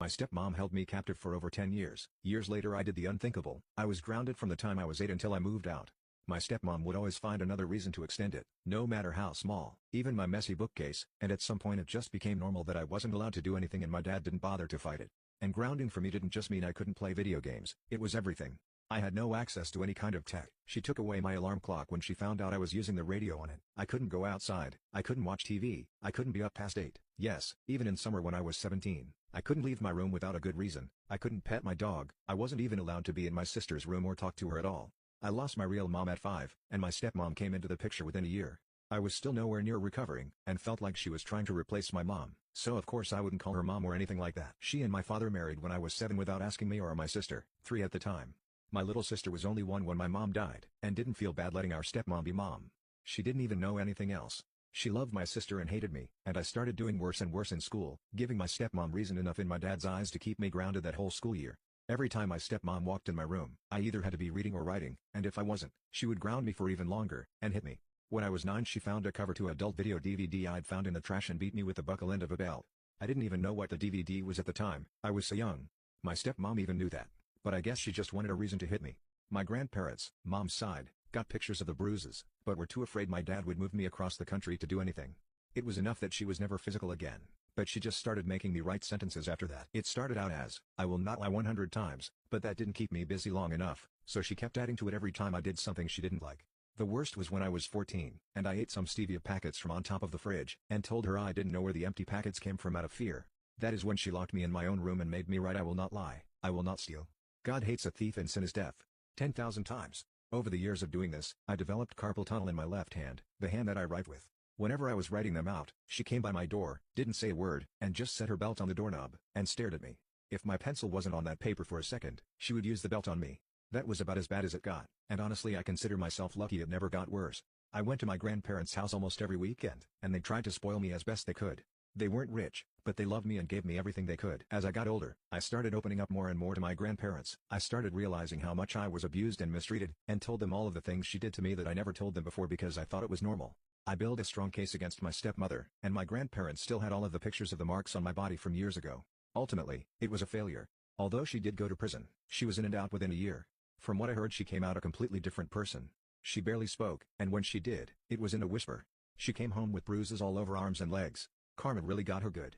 My stepmom held me captive for over 10 years. Years later I did the unthinkable. I was grounded from the time I was 8 until I moved out. My stepmom would always find another reason to extend it, no matter how small. Even my messy bookcase, and at some point it just became normal that I wasn't allowed to do anything and my dad didn't bother to fight it. And grounding for me didn't just mean I couldn't play video games, it was everything. I had no access to any kind of tech. She took away my alarm clock when she found out I was using the radio on it. I couldn't go outside, I couldn't watch TV, I couldn't be up past 8. Yes, even in summer when I was 17, I couldn't leave my room without a good reason. I couldn't pet my dog, I wasn't even allowed to be in my sister's room or talk to her at all. I lost my real mom at 5, and my stepmom came into the picture within a year. I was still nowhere near recovering, and felt like she was trying to replace my mom, so of course I wouldn't call her mom or anything like that. She and my father married when I was 7 without asking me or my sister, 3 at the time. My little sister was only 1 when my mom died, and didn't feel bad letting our stepmom be mom. She didn't even know anything else. She loved my sister and hated me, and I started doing worse and worse in school, giving my stepmom reason enough in my dad's eyes to keep me grounded that whole school year. Every time my stepmom walked in my room, I either had to be reading or writing, and if I wasn't, she would ground me for even longer, and hit me. When I was 9 she found a cover to adult video DVD I'd found in the trash and beat me with the buckle end of a belt. I didn't even know what the DVD was at the time, I was so young. My stepmom even knew that. But I guess she just wanted a reason to hit me. My grandparents, mom's side, got pictures of the bruises, but were too afraid my dad would move me across the country to do anything. It was enough that she was never physical again, but she just started making me write sentences after that. It started out as, "I will not lie 100 times, but that didn't keep me busy long enough, so she kept adding to it every time I did something she didn't like. The worst was when I was 14, and I ate some stevia packets from on top of the fridge, and told her I didn't know where the empty packets came from out of fear. That is when she locked me in my own room and made me write I will not lie, I will not steal. God hates a thief and sin is death. 10,000 times. Over the years of doing this, I developed carpal tunnel in my left hand, the hand that I write with. Whenever I was writing them out, she came by my door, didn't say a word, and just set her belt on the doorknob, and stared at me. If my pencil wasn't on that paper for a second, she would use the belt on me. That was about as bad as it got, and honestly I consider myself lucky it never got worse. I went to my grandparents' house almost every weekend, and they tried to spoil me as best they could. They weren't rich, but they loved me and gave me everything they could. As I got older, I started opening up more and more to my grandparents. I started realizing how much I was abused and mistreated, and told them all of the things she did to me that I never told them before because I thought it was normal. I built a strong case against my stepmother, and my grandparents still had all of the pictures of the marks on my body from years ago. Ultimately, it was a failure. Although she did go to prison, she was in and out within a year. From what I heard she came out a completely different person. She barely spoke, and when she did, it was in a whisper. She came home with bruises all over arms and legs. Karma really got her good.